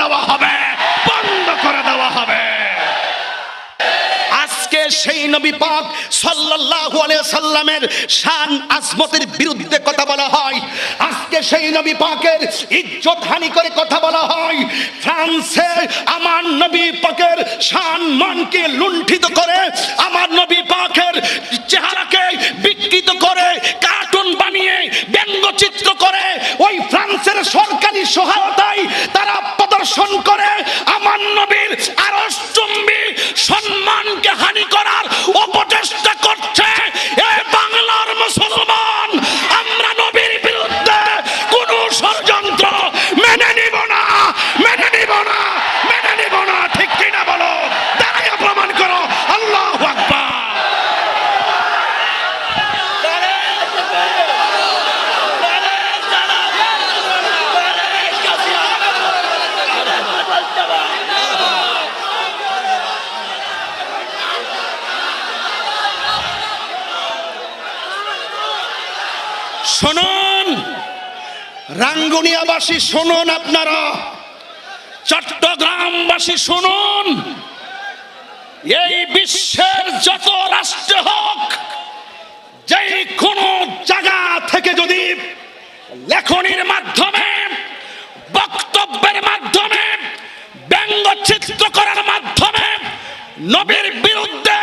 দেওয়া হবে, বন্ধ করে দেওয়া হবে। আজকে সেই নবী পাক সাল্লাল্লাহু আলাইহি সাল্লামের শান আজমতের বিরুদ্ধে কথা বলা হয়। আজকে সেই নবী পাকের ইজ্জত হানি করে কথা বলা হয়। ফ্রান্সে আমার নবী পাকের শান মানকে লুণ্ঠিত করে, আমার নবী পাকের চেহারাকে বিকৃত করে, কার্টুন বানিয়ে ব্যঙ্গচিত্র করে, ওই ফ্রান্সের সরকারি সহায়তায় তারা প্রদর্শন করে আমার নবীর আরশচুম্বী সম্মানকে হানি করার অপচেষ্টা করছে। এ বাংলার মুসলমান, আমরা নবীর বিরুদ্ধে কোনো ষড়যন্ত্র মেনে নিব না, মেনে নিব না, মেনে নিব না। ঠিক কিনা বলো? দাঁড়িয়ে প্রমাণ করো। আল্লাহু আকবার। শুনুন রাঙ্গুনিয়াবাসী, শুনুন আপনারা, চট্টগ্রামবাসী শুনুন, এই বিশ্বের যত রাষ্ট্র হোক, যেই কোনো জায়গা থেকে যদি লেখনীর মাধ্যমে, বক্তব্যের মাধ্যমে, ব্যঙ্গচিত্র করার মাধ্যমে নবীর বিরুদ্ধে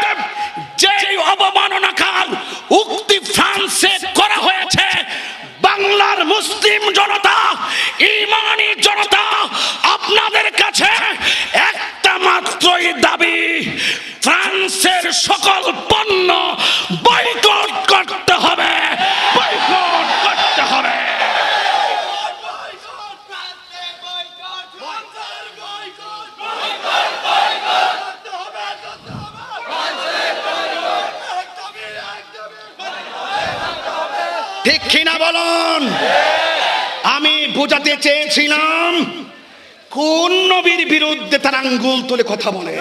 যেই অবমাননাকার উক্তি ফ্রান্সে করা হয়েছে, বাংলার মুসলিম জনতা, ঈমানি জনতা, আপনাদের কাছে একটা মাত্রই দাবি, ফ্রান্সের সকল পণ্য বয়কট করতে হবে, বয়কট করতে হবে। ঠিক কিনা বলুন? আমি বোঝাতে চেয়েছিলাম কোন নবীর বিরুদ্ধে তারা আঙ্গুল তুলে কথা বলে।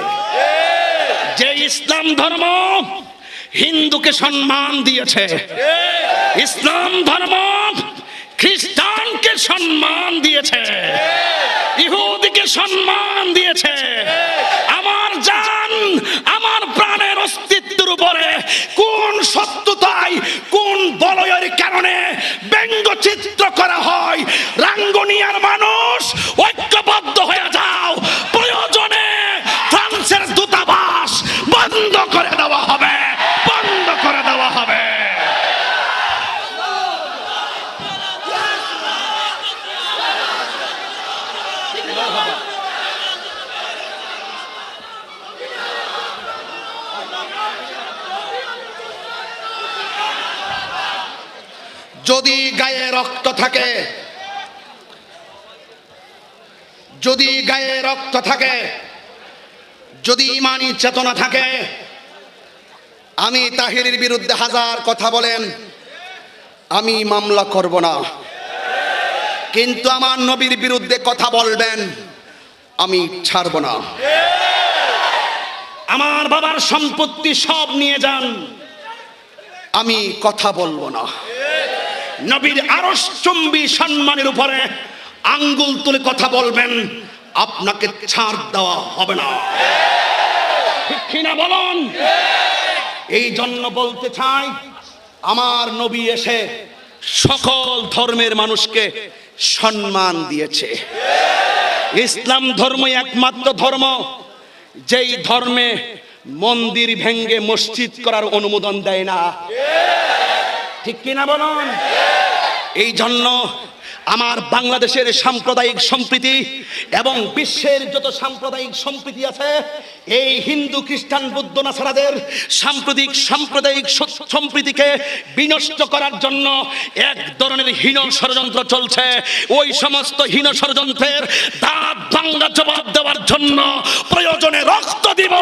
যে ইসলাম ধর্ম হিন্দুকে সম্মান দিয়েছে, ইসলাম ধর্ম খ্রিস্টানকে সম্মান দিয়েছে, ইহুদিকে সম্মান দিয়েছে, আমার জান, আমার প্রাণের অস্তিত্বের উপরে কোন সত্যতায়, কোন বলয়ের কারণে ব্যঙ্গচিত্র করা হয়। রাঙ্গুনিয়ার মানুষ ঐক্যবদ্ধ হয়ে যাও, প্রয়োজনে ফ্রান্সের দূতাবাস বন্ধ করে দেওয়া হবে, বন্ধ করে দেওয়া হবে। যদি গায়ে রক্ত থাকে, যদি গায়ে রক্ত থাকে, যদি ঈমানি চেতনা থাকে, আমি তাহিরের বিরুদ্ধে হাজার কথা বলেন, আমি মামলা করব না। কিন্তু আমার নবীর বিরুদ্ধে কথা বলবেন, আমি ছাড়ব না। আমার বাবার সম্পত্তি সব নিয়ে যান, আমি কথা বলবো না। নবীর আরশচুম্বী সম্মানের উপরে আঙ্গুল তুলে কথা বলবেন, আপনাকে ছাড় দেওয়া হবে না। ঠিক কিনা বলুন? এই জন্য বলতে চাই, আমার নবী এসে সকল ধর্মের মানুষকে সম্মান দিয়েছে। ইসলাম ধর্মই একমাত্র ধর্ম যেই ধর্মে মন্দির ভেঙ্গে মসজিদ করার অনুমোদন দেয় না। ঠিক কিনা বলুন? এই জন্য আমার বাংলাদেশের সাম্প্রদায়িক সম্প্রীতি এবং বিশ্বের যত সাম্প্রদায়িক সম্প্রীতি আছে, এই হিন্দু, খ্রিস্টান, বৌদ্ধ, নাসারাদের সাম্প্রদায়িক সম্প্রীতিকে বিনষ্ট করার জন্য এক ধরনের হীন ষড়যন্ত্র চলছে। ওই সমস্ত হীন ষড়যন্ত্রের দাঁত ভাঙা জবাব দেওয়ার জন্য প্রয়োজনে রক্ত দিব,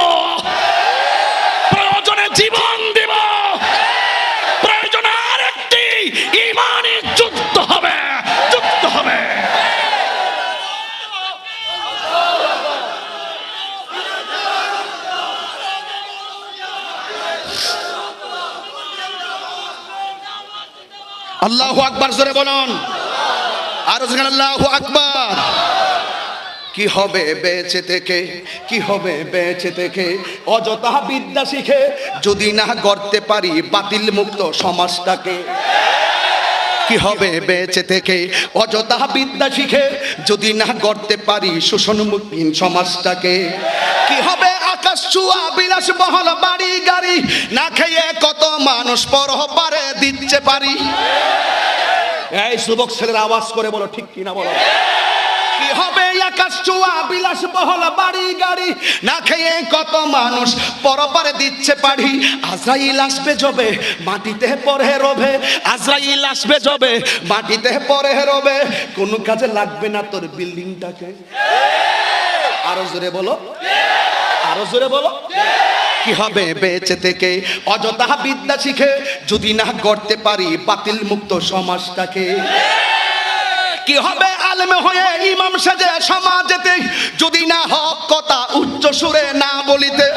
প্রয়োজনে জীবন দিব, প্রয়োজনে আরেকটি ঈমানি যুদ্ধ হবে, যুদ্ধ হবে। আল্লাহু আকবার, জোরে বলুন, আরো জোরে আল্লাহু আকবার। কি হবে বেঁচে থেকে, কি হবে বেঁচে থেকে অযথা বিদ্যা শিখে যদি না গড়তে পারি বাতিল মুক্ত সমাজটাকে। কি হবে বেঁচে থেকে অযথা বিদ্যা শিখে যদি না গড়তে পারি শোষণমুক্তহীন সমাজটাকে। কি হবে আকাশ ছোঁয়া বিলাস বহল বাড়ি গাড়ি না খেয়ে কত মানুষ পরপারে দিচ্ছে পারি। এই যুবক ছেলের আওয়াজ করে বলো ঠিক কিনা বলো। কি হবে আকাশ ছোঁয়া বিলাস বহল বাড়ি গাড়ি না খেয়ে কত মানুষ পরপারে দিচ্ছে পাড়ি। আজরাইল আসবে যবে মাটিতে পড়ে রবে, আজরাইল আসবে যবে মাটিতে পড়ে রবে, কোনো কাজে লাগবে না তোর বিল্ডিংটাকে। আরো জোরে বলো, আরো জোরে বলো। কি হবে বেঁচে থেকে অযথা বিদ্যা শিখে যদি না গড়তে পারি বাতিল মুক্ত সমাজটাকে। কি হবে আলেম হয়ে ইমাম সাজে সমাজেতে যদি না হক কথা উচ্চ সুরে না বলিতে।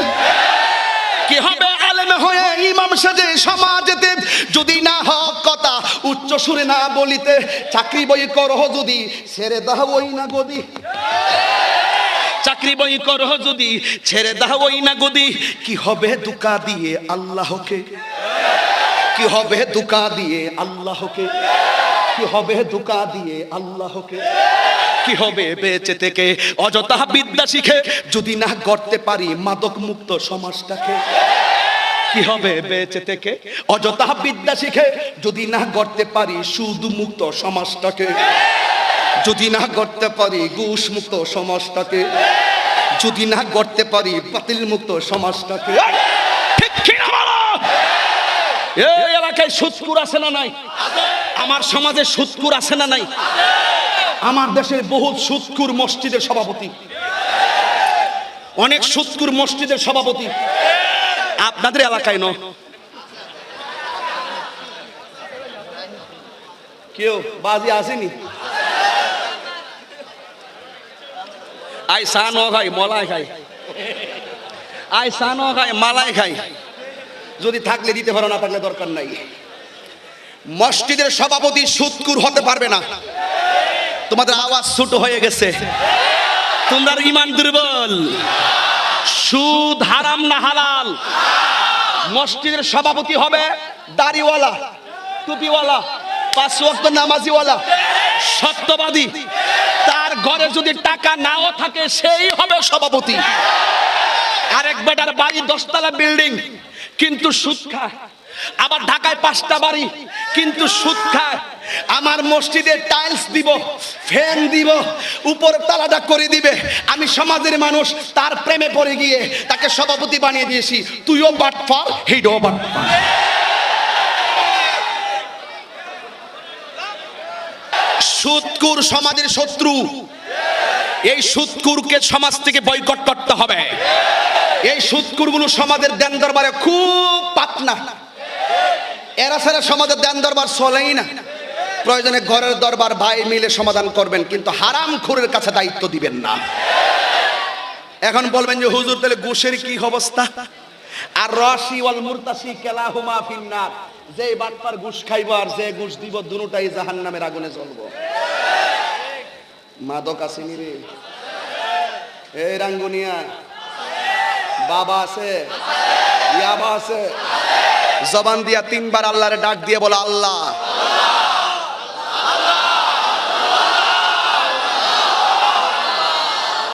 কি হবে আলেম হয়ে ইমাম সাজে সমাজেতে যদি না হক কথা উচ্চ সুরে না বলিতে। চাকরি বই করো যদি ছেড়ে দাও ওই না গদি, চাকরি বই করো যদি ছেড়ে দাও ওই না গদি। কি হবে ধোঁকা দিয়ে আল্লাহকে, কি হবে ধোঁকা দিয়ে আল্লাহকে, কি হবে ধোঁকা দিয়ে আল্লাহকে। কি হবে বেঁচে থেকে অযথা বিদ্যা শিখে যদি না গড়তে পারি মাদক মুক্ত সমাজটাকে। কি হবে বেঁচে থেকে অযথা বিদ্যা শিখে যদি না গড়তে পারি সুদ মুক্ত সমাজটাকে। যদি না গড়তে পারি ঘুষ মুক্ত সমাজটাকে, যদি না গড়তে পারি বাতিল মুক্ত সমাজটাকে। ঠিক কিনা বলো। এই এলাকায় সুদখোর আছে না নাই? আমার সমাজে সুদখোর আছে না নাই? আমার দেশের বহুত সুদখোর মসজিদের সভাপতি, অনেক সুদখোর মসজিদের সভাপতি আপনাদের এলাকায় ন কেউ বাজি আসেনি? আই সান খাই মলাই খাই, আই সান খাই মালাই খাই। যদি থাকলে দিতে পারো, না থাকলে দরকার নাই। মসজিদের সভাপতি সুদখোর হতে পারবে না। তোমাদের আওয়াজ ছোট হয়ে গেছে, তোমাদের ঈমান দুর্বল। সুদ হারাম না হালাল? মসজিদের সভাপতি হবে দাড়িওয়ালা, টুপিওয়ালা, 5 ওয়াক্ত নামাজিওয়ালা, সত্যবাদী। তার ঘরে যদি টাকা নাও থাকে সেই হবে সভাপতি। আরেক বেটার বাড়ি 10 তলা বিল্ডিং কিন্তু সুদ খায়। আবার ঢাকায় 5টা বাড়ি কিন্তু সুদ খায়। আমার মসজিদে টাইলস দিব, ফ্যান দিব, উপরের তালাটা করে দিবে। আমি সমাজের মানুষ, তার প্রেমে পড়ে গিয়ে তাকে সভাপতি বানিয়ে দিয়েছি। তুইও বাটপার, হেইডও বাটপার। সুদখোর সমাজের শত্রু। এই সুদখোরকে সমাজ থেকে বয়কট করতে হবে। এই সুদখোরগুলো সমাজের দেন দরবারে খুব পাতনা। এরা ছাড়া সমাজের দেন দরবার চলেই না। প্রয়োজনে ঘরের দরবার ভাই মিলে সমাধান করবেন, কিন্তু হারামখোরের কাছে দায়িত্ব দিবেন না। এখন বলবেন যে হুজুর তাহলে ঘুষের কি অবস্থা? আর রশি ওয়াল মুরতাসি কালাহুমা ফিন্নার। যে বাটপার ঘুষ খাইব আর যে ঘুষ দিব দুটোটাই জাহান্নামের আগুনে জ্বলবো। মাদক আসেনি রে? এই রাঙ্গুনিয়া বাবা আছে, ইয়াবা আছে। জবান দিয়া 3 বার আল্লাহরে ডাক দিয়ে বলো আল্লাহ